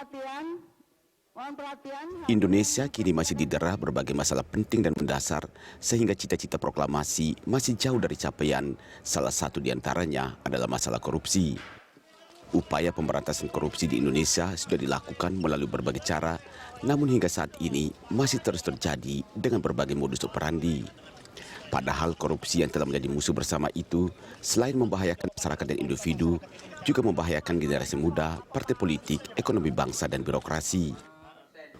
perhatian. Mohon perhatian. Indonesia kini masih didera berbagai masalah penting dan mendasar sehingga cita-cita proklamasi masih jauh dari capaian. Salah satu di antaranya adalah masalah korupsi. Upaya pemberantasan korupsi di Indonesia sudah dilakukan melalui berbagai cara, namun hingga saat ini masih terus terjadi dengan berbagai modus operandi. Padahal korupsi yang telah menjadi musuh bersama itu, selain membahayakan masyarakat dan individu, juga membahayakan generasi muda, partai politik, ekonomi bangsa, dan birokrasi.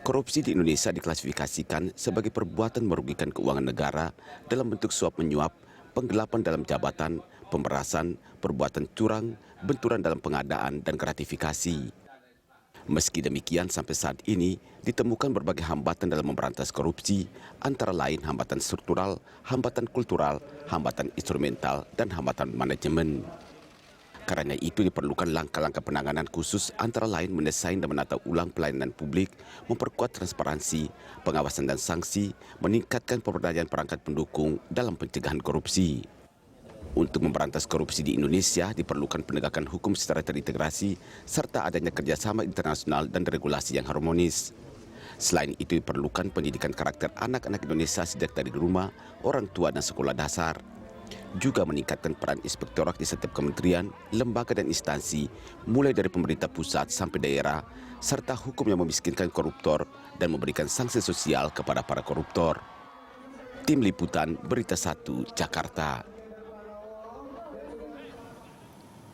Korupsi di Indonesia diklasifikasikan sebagai perbuatan merugikan keuangan negara dalam bentuk suap menyuap, penggelapan dalam jabatan, pemerasan, perbuatan curang, benturan dalam pengadaan, dan gratifikasi. Meski demikian, sampai saat ini ditemukan berbagai hambatan dalam memberantas korupsi, antara lain hambatan struktural, hambatan kultural, hambatan instrumental, dan hambatan manajemen. Karena itu diperlukan langkah-langkah penanganan khusus antara lain mendesain dan menata ulang pelayanan publik, memperkuat transparansi, pengawasan dan sanksi, meningkatkan pemberdayaan perangkat pendukung dalam pencegahan korupsi. Untuk memberantas korupsi di Indonesia diperlukan penegakan hukum secara terintegrasi serta adanya kerjasama internasional dan regulasi yang harmonis. Selain itu diperlukan pendidikan karakter anak-anak Indonesia sejak dari rumah, orang tua dan sekolah dasar. Juga meningkatkan peran inspektorat di setiap kementerian, lembaga dan instansi, mulai dari pemerintah pusat sampai daerah, serta hukum yang memiskinkan koruptor dan memberikan sanksi sosial kepada para koruptor. Tim Liputan Berita 1, Jakarta.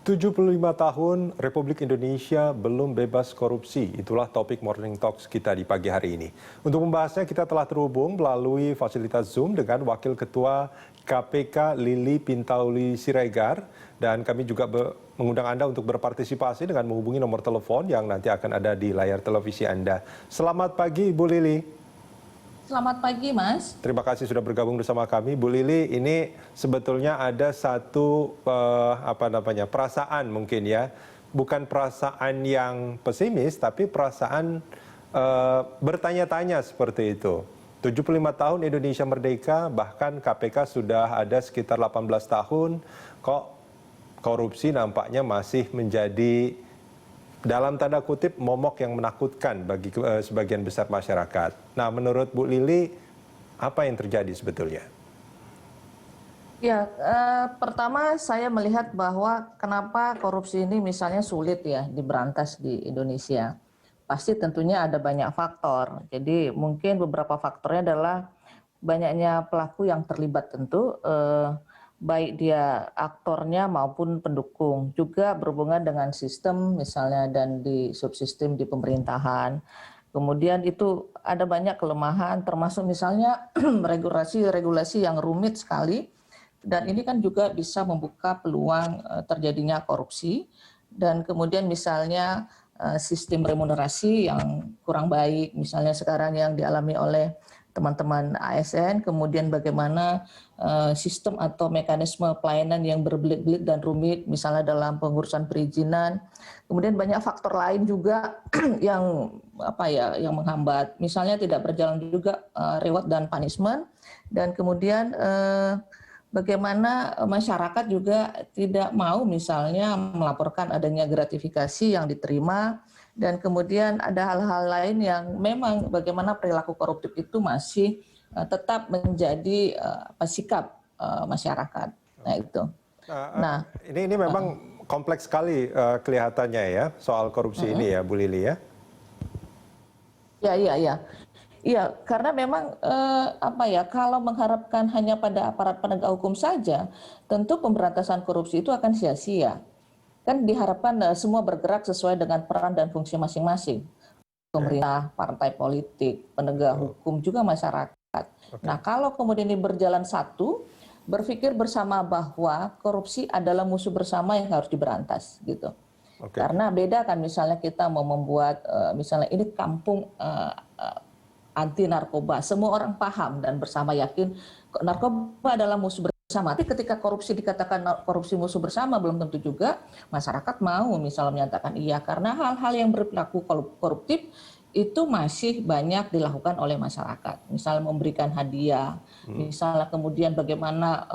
75 tahun Republik Indonesia belum bebas korupsi. Itulah topik Morning Talks kita di pagi hari ini. Untuk membahasnya kita telah terhubung melalui fasilitas Zoom dengan Wakil Ketua KPK Lili Pintauli Siregar. Dan kami juga mengundang Anda untuk berpartisipasi dengan menghubungi nomor telepon yang nanti akan ada di layar televisi Anda. Selamat pagi Ibu Lili. Selamat pagi, Mas. Terima kasih sudah bergabung bersama kami. Bu Lili, ini sebetulnya ada satu perasaan mungkin ya. Bukan perasaan yang pesimis, tapi perasaan bertanya-tanya seperti itu. 75 tahun Indonesia merdeka, bahkan KPK sudah ada sekitar 18 tahun, kok korupsi nampaknya masih menjadi dalam tanda kutip momok yang menakutkan bagi sebagian besar masyarakat. Nah, menurut Bu Lili, apa yang terjadi sebetulnya? Ya, pertama saya melihat bahwa kenapa korupsi ini misalnya sulit ya diberantas di Indonesia. Pasti tentunya ada banyak faktor. Jadi mungkin beberapa faktornya adalah banyaknya pelaku yang terlibat tentu, baik dia aktornya maupun pendukung, juga berhubungan dengan sistem misalnya dan di subsistem di pemerintahan. Kemudian itu ada banyak kelemahan termasuk misalnya regulasi-regulasi yang rumit sekali dan ini kan juga bisa membuka peluang terjadinya korupsi dan kemudian misalnya sistem remunerasi yang kurang baik misalnya sekarang yang dialami oleh teman-teman ASN, kemudian bagaimana sistem atau mekanisme pelayanan yang berbelit-belit dan rumit, misalnya dalam pengurusan perizinan. Kemudian banyak faktor lain juga yang yang menghambat, misalnya tidak berjalan juga reward dan punishment, dan kemudian bagaimana masyarakat juga tidak mau misalnya melaporkan adanya gratifikasi yang diterima. Dan kemudian ada hal-hal lain yang memang bagaimana perilaku koruptif itu masih tetap menjadi sikap masyarakat. Nah itu. Ini memang kompleks sekali kelihatannya ya soal korupsi ini ya Bu Lili ya. Iya, karena memang kalau mengharapkan hanya pada aparat penegak hukum saja, tentu pemberantasan korupsi itu akan sia-sia. Kan diharapkan semua bergerak sesuai dengan peran dan fungsi masing-masing. Pemerintah, partai politik, penegak hukum, juga masyarakat. Nah, kalau kemudian ini berjalan satu, berpikir bersama bahwa korupsi adalah musuh bersama yang harus diberantas, gitu. Karena beda kan misalnya kita mau membuat, misalnya ini kampung anti narkoba, semua orang paham dan bersama yakin narkoba adalah musuh bersama. Tapi ketika korupsi dikatakan korupsi musuh bersama, belum tentu juga masyarakat mau misalnya menyatakan iya. Karena hal-hal yang berperilaku koruptif itu masih banyak dilakukan oleh masyarakat. Misalnya memberikan hadiah, misalnya kemudian bagaimana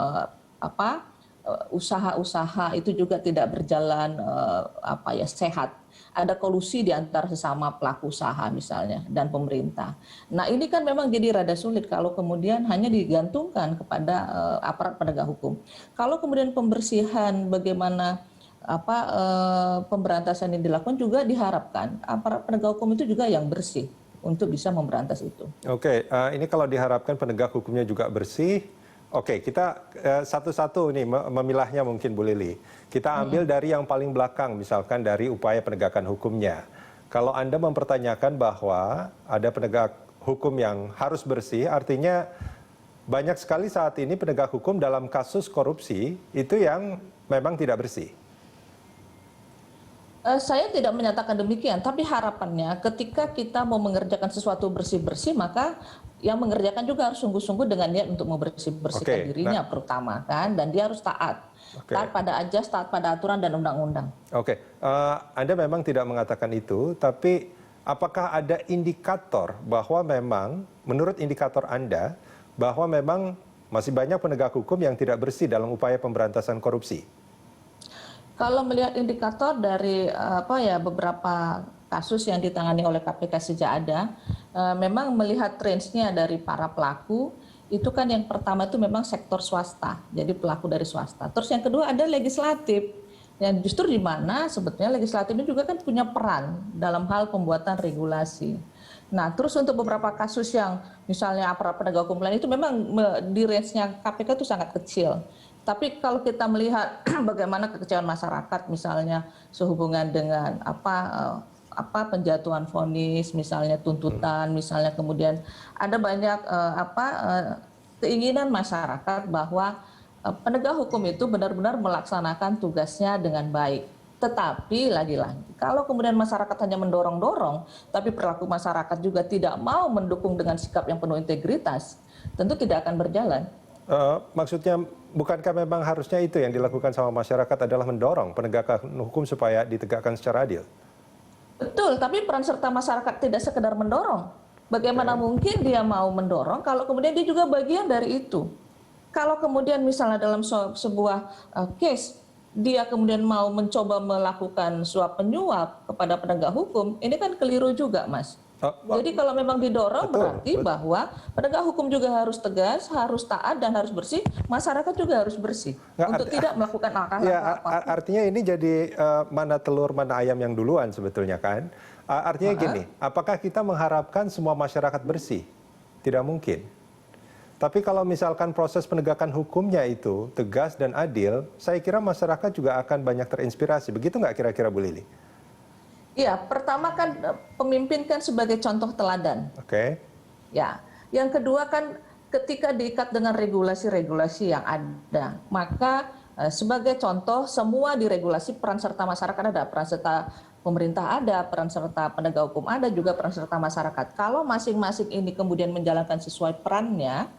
usaha-usaha itu juga tidak berjalan sehat. ada kolusi di antara sesama pelaku usaha misalnya dan pemerintah. Nah ini kan memang jadi rada sulit kalau kemudian hanya digantungkan kepada aparat penegak hukum. Kalau kemudian pembersihan bagaimana pemberantasan yang dilakukan juga diharapkan aparat penegak hukum itu juga yang bersih untuk bisa memberantas itu. Oke, ini kalau diharapkan penegak hukumnya juga bersih. Oke, kita satu-satu nih memilahnya mungkin Bu Lili. Kita ambil dari yang paling belakang, misalkan dari upaya penegakan hukumnya. Kalau Anda mempertanyakan bahwa ada penegak hukum yang harus bersih, artinya banyak sekali saat ini penegak hukum dalam kasus korupsi itu yang memang tidak bersih. Saya tidak menyatakan demikian, tapi harapannya ketika kita mau mengerjakan sesuatu bersih-bersih, maka yang mengerjakan juga harus sungguh-sungguh dengan niat untuk membersihkan dirinya pertama kan, dan dia harus taat. Taat pada ajas, taat pada aturan dan undang-undang. Oke, Anda memang tidak mengatakan itu, tapi apakah ada indikator bahwa memang, menurut indikator Anda, bahwa memang masih banyak penegak hukum yang tidak bersih dalam upaya pemberantasan korupsi? Kalau melihat indikator dari beberapa kasus yang ditangani oleh KPK sejak ada, memang melihat range-nya dari para pelaku, itu kan yang pertama itu memang sektor swasta, jadi pelaku dari swasta. Terus yang kedua ada legislatif, yang justru di mana sebetulnya legislatif ini juga kan punya peran dalam hal pembuatan regulasi. Nah, terus untuk beberapa kasus yang misalnya aparat penegak hukum lain itu memang di range-nya KPK itu sangat kecil. Tapi kalau kita melihat bagaimana kekecewaan masyarakat misalnya sehubungan dengan penjatuhan vonis, misalnya tuntutan, misalnya kemudian ada banyak keinginan masyarakat bahwa penegak hukum itu benar-benar melaksanakan tugasnya dengan baik. Tetapi lagi-lagi kalau kemudian masyarakat hanya mendorong-dorong, tapi perilaku masyarakat juga tidak mau mendukung dengan sikap yang penuh integritas, tentu tidak akan berjalan. Maksudnya, bukankah memang harusnya itu yang dilakukan sama masyarakat adalah mendorong penegakan hukum supaya ditegakkan secara adil? Betul, tapi peran serta masyarakat tidak sekedar mendorong. Bagaimana mungkin dia mau mendorong kalau kemudian dia juga bagian dari itu? Kalau kemudian misalnya dalam sebuah case, dia kemudian mau mencoba melakukan suap penyuap kepada penegak hukum, ini kan keliru juga, Mas. Jadi kalau memang didorong berarti bahwa penegak hukum juga harus tegas, harus taat dan harus bersih, masyarakat juga harus bersih untuk tidak melakukan langkah-langkah apapun. Artinya ini jadi mana telur mana ayam yang duluan sebetulnya kan? Artinya gini, apakah kita mengharapkan semua masyarakat bersih? Tidak mungkin. Tapi kalau misalkan proses penegakan hukumnya itu tegas dan adil, saya kira masyarakat juga akan banyak terinspirasi. Begitu nggak kira-kira Bu Lili? Iya, pertama kan pemimpin kan sebagai contoh teladan. Oke. Ya, yang kedua kan ketika diikat dengan regulasi-regulasi yang ada, maka sebagai contoh semua diregulasi peran serta masyarakat ada, peran serta pemerintah ada, peran serta penegak hukum ada, juga peran serta masyarakat. Kalau masing-masing ini kemudian menjalankan sesuai perannya,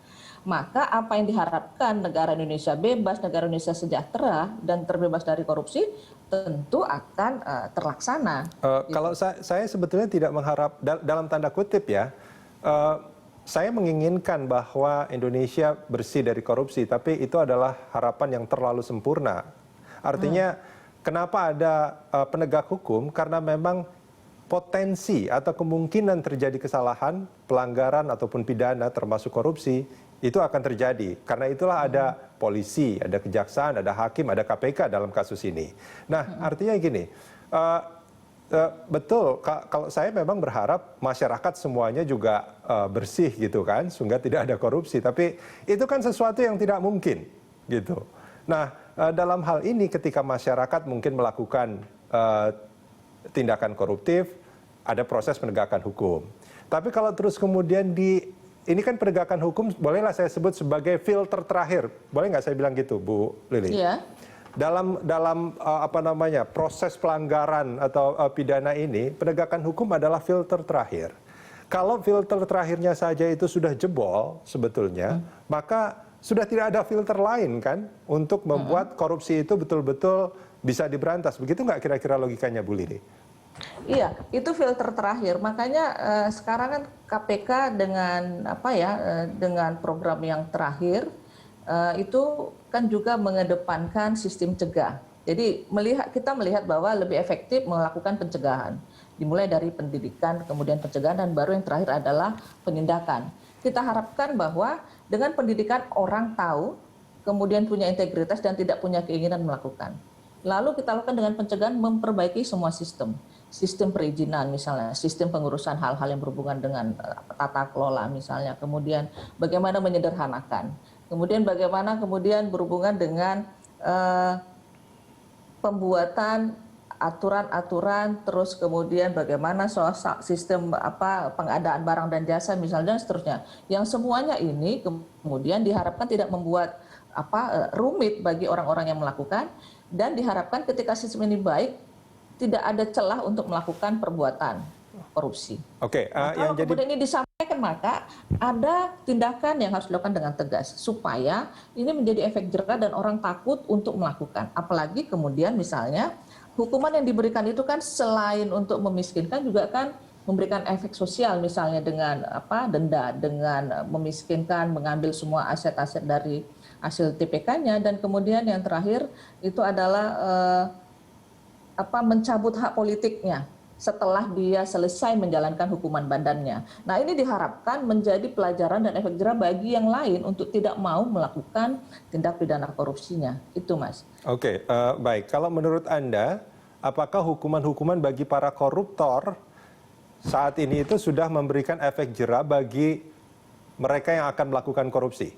maka apa yang diharapkan negara Indonesia bebas, negara Indonesia sejahtera dan terbebas dari korupsi tentu akan terlaksana. Kalau saya sebetulnya tidak mengharap dalam tanda kutip ya, saya menginginkan bahwa Indonesia bersih dari korupsi, tapi itu adalah harapan yang terlalu sempurna. Artinya kenapa ada penegak hukum? Karena memang potensi atau kemungkinan terjadi kesalahan, pelanggaran ataupun pidana termasuk korupsi itu akan terjadi. Karena itulah ada polisi, ada kejaksaan, ada hakim, ada KPK dalam kasus ini. Nah, artinya gini, betul, kalau saya memang berharap masyarakat semuanya juga bersih gitu kan, sehingga tidak ada korupsi. Tapi itu kan sesuatu yang tidak mungkin gitu. Nah, dalam hal ini ketika masyarakat mungkin melakukan tindakan koruptif, ada proses penegakan hukum. Tapi kalau terus kemudian ini kan penegakan hukum, bolehlah saya sebut sebagai filter terakhir. Boleh nggak saya bilang gitu, Bu Lili? Iya. Dalam proses pelanggaran atau pidana ini, penegakan hukum adalah filter terakhir. Kalau filter terakhirnya saja itu sudah jebol sebetulnya, maka sudah tidak ada filter lain kan untuk membuat korupsi itu betul-betul bisa diberantas. Begitu nggak kira-kira logikanya, Bu Lili? Iya, itu filter terakhir. Makanya sekarang kan KPK dengan program yang terakhir itu kan juga mengedepankan sistem cegah. Jadi kita melihat bahwa lebih efektif melakukan pencegahan. Dimulai dari pendidikan, kemudian pencegahan, dan baru yang terakhir adalah penindakan. Kita harapkan bahwa dengan pendidikan orang tahu, kemudian punya integritas dan tidak punya keinginan melakukan. Lalu kita lakukan dengan pencegahan, memperbaiki semua sistem. Sistem perizinan misalnya, sistem pengurusan hal-hal yang berhubungan dengan tata kelola misalnya. Kemudian bagaimana menyederhanakan. Kemudian bagaimana berhubungan dengan pembuatan aturan-aturan, terus kemudian bagaimana soal sistem pengadaan barang dan jasa misalnya, dan seterusnya. Yang semuanya ini kemudian diharapkan tidak membuat rumit bagi orang-orang yang melakukan, dan diharapkan ketika sistem ini baik tidak ada celah untuk melakukan perbuatan korupsi. Oke, Kalau kemudian ini disampaikan, maka ada tindakan yang harus dilakukan dengan tegas supaya ini menjadi efek jerah dan orang takut untuk melakukan. Apalagi kemudian misalnya hukuman yang diberikan itu kan selain untuk memiskinkan juga kan memberikan efek sosial, misalnya dengan denda, dengan memiskinkan, mengambil semua aset-aset dari hasil TPK-nya, dan kemudian yang terakhir itu adalah mencabut hak politiknya setelah dia selesai menjalankan hukuman badannya. Nah, ini diharapkan menjadi pelajaran dan efek jerah bagi yang lain untuk tidak mau melakukan tindak pidana korupsinya. Itu, Mas. Oke, baik. Kalau menurut Anda, apakah hukuman-hukuman bagi para koruptor saat ini itu sudah memberikan efek jerah bagi mereka yang akan melakukan korupsi?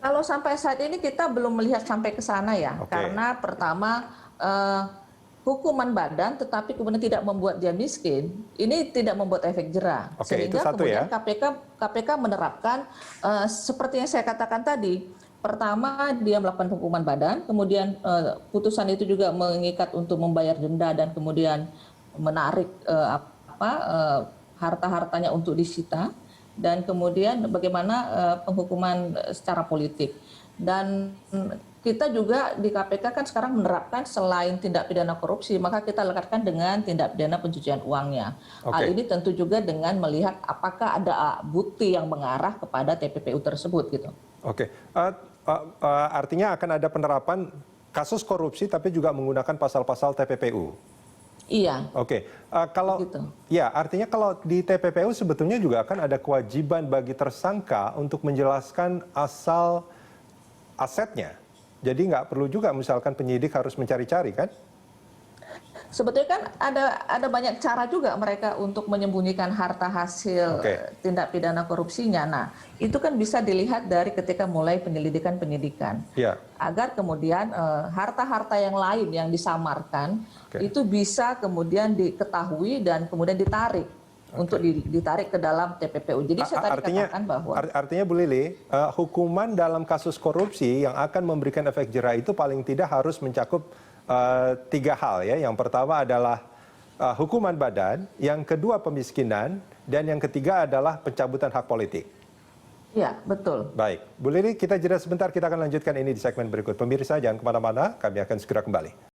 Kalau sampai saat ini kita belum melihat sampai ke sana ya. Oke. Karena pertama hukuman badan tetapi kemudian tidak membuat dia miskin, ini tidak membuat efek jerah. Oke, Sehingga itu satu kemudian ya. KPK menerapkan seperti yang saya katakan tadi. Pertama dia melakukan hukuman badan, kemudian putusan itu juga mengikat untuk membayar denda dan kemudian menarik harta-hartanya untuk disita, dan kemudian bagaimana penghukuman secara politik. Dan kita juga di KPK kan sekarang menerapkan selain tindak pidana korupsi, maka kita lekatkan dengan tindak pidana pencucian uangnya. Hal ini tentu juga dengan melihat apakah ada bukti yang mengarah kepada TPPU tersebut gitu. Oke, artinya akan ada penerapan kasus korupsi tapi juga menggunakan pasal-pasal TPPU. Iya. Oke, kalau begitu. Ya, artinya kalau di TPPU sebetulnya juga akan ada kewajiban bagi tersangka untuk menjelaskan asal asetnya. Jadi nggak perlu juga misalkan penyidik harus mencari-cari, kan? Sebetulnya kan ada banyak cara juga mereka untuk menyembunyikan harta hasil tindak pidana korupsinya. Nah, itu kan bisa dilihat dari ketika mulai penyidikan. Ya. Agar kemudian harta-harta yang lain yang disamarkan itu bisa kemudian diketahui dan kemudian ditarik untuk ditarik ke dalam TPPU. Jadi saya tadi katakan bahwa artinya Bu Lili, hukuman dalam kasus korupsi yang akan memberikan efek jerah itu paling tidak harus mencakup 3 hal ya. Yang pertama adalah hukuman badan, yang kedua pemiskinan, dan yang ketiga adalah pencabutan hak politik. Iya, betul. Baik, Bu Lili, kita jeda sebentar, kita akan lanjutkan ini di segmen berikut. Pemirsa jangan kemana-mana, kami akan segera kembali.